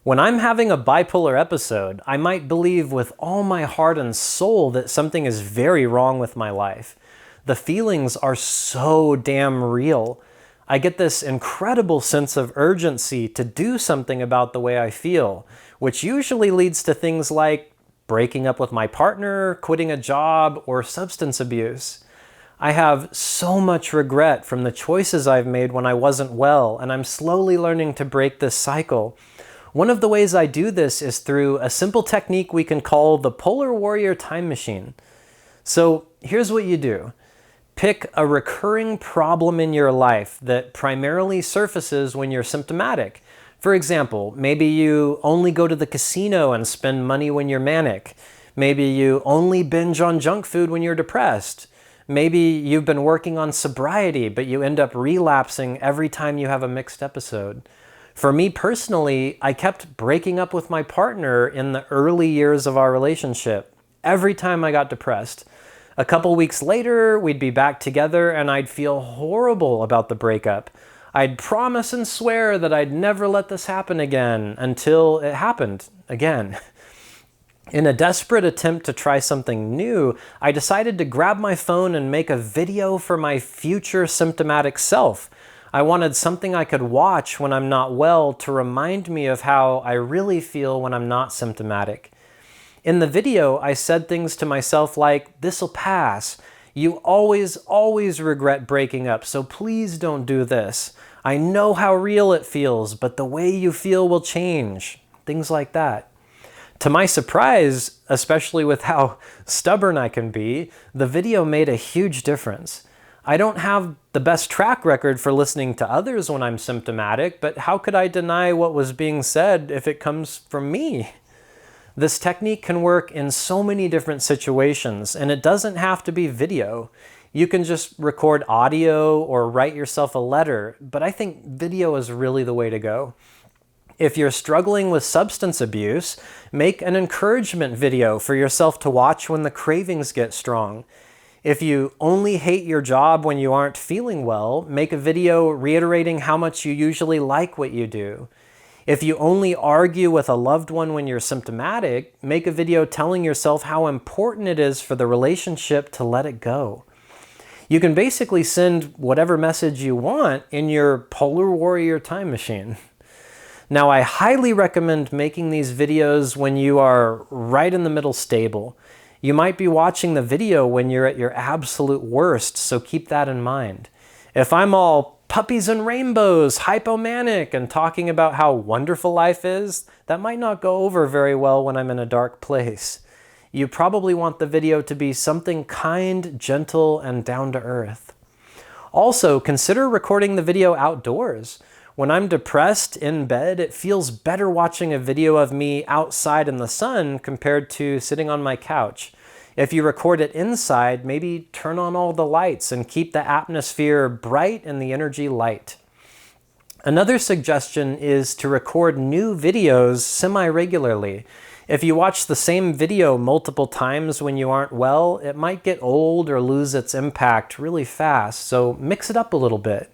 When I'm having a bipolar episode, I might believe with all my heart and soul that something is very wrong with my life. The feelings are so damn real. I get this incredible sense of urgency to do something about the way I feel, which usually leads to things like breaking up with my partner, quitting a job, or substance abuse. I have so much regret from the choices I've made when I wasn't well, and I'm slowly learning to break this cycle. One of the ways I do this is through a simple technique we can call the Polar Warrior Time Machine. So here's what you do. Pick a recurring problem in your life that primarily surfaces when you're symptomatic. For example, maybe you only go to the casino and spend money when you're manic. Maybe you only binge on junk food when you're depressed. Maybe you've been working on sobriety, but you end up relapsing every time you have a mixed episode. For me personally, I kept breaking up with my partner in the early years of our relationship, every time I got depressed. A couple weeks later, we'd be back together and I'd feel horrible about the breakup. I'd promise and swear that I'd never let this happen again until it happened again. In a desperate attempt to try something new, I decided to grab my phone and make a video for my future symptomatic self. I wanted something I could watch when I'm not well to remind me of how I really feel when I'm not symptomatic. In the video, I said things to myself like, "This'll pass. You always regret breaking up, so please don't do this. I know how real it feels, but the way you feel will change." Things like that. To my surprise, especially with how stubborn I can be, the video made a huge difference. I don't have the best track record for listening to others when I'm symptomatic, but how could I deny what was being said if it comes from me? This technique can work in so many different situations, and it doesn't have to be video. You can just record audio or write yourself a letter, but I think video is really the way to go. If you're struggling with substance abuse, make an encouragement video for yourself to watch when the cravings get strong. If you only hate your job when you aren't feeling well, make a video reiterating how much you usually like what you do. If you only argue with a loved one when you're symptomatic, make a video telling yourself how important it is for the relationship to let it go. You can basically send whatever message you want in your Polar Warrior Time Machine. Now, I highly recommend making these videos when you are right in the middle stable. You might be watching the video when you're at your absolute worst, so keep that in mind. If I'm all puppies and rainbows, hypomanic, and talking about how wonderful life is, that might not go over very well when I'm in a dark place. You probably want the video to be something kind, gentle, and down to earth. Also, consider recording the video outdoors. When I'm depressed in bed, it feels better watching a video of me outside in the sun compared to sitting on my couch. If you record it inside, maybe turn on all the lights and keep the atmosphere bright and the energy light. Another suggestion is to record new videos semi-regularly. If you watch the same video multiple times when you aren't well, it might get old or lose its impact really fast, so mix it up a little bit.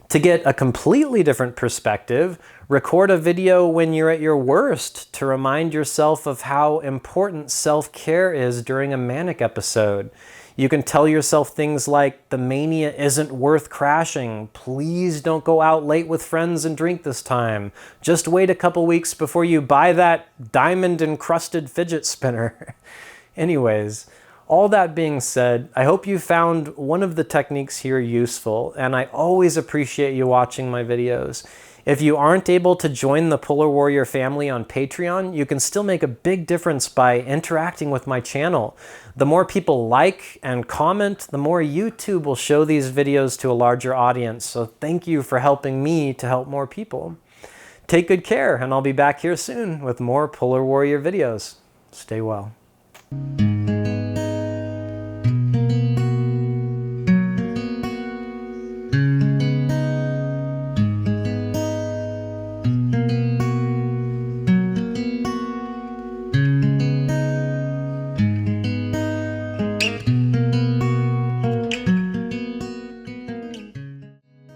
To get a completely different perspective, record a video when you're at your worst to remind yourself of how important self-care is during a manic episode. You can tell yourself things like, "The mania isn't worth crashing. Please don't go out late with friends and drink this time. Just wait a couple weeks before you buy that diamond-encrusted fidget spinner." Anyways, all that being said, I hope you found one of the techniques here useful, and I always appreciate you watching my videos. If you aren't able to join the Polar Warrior family on Patreon, you can still make a big difference by interacting with my channel. The more people like and comment, the more YouTube will show these videos to a larger audience, so thank you for helping me to help more people. Take good care, and I'll be back here soon with more Polar Warrior videos. Stay well.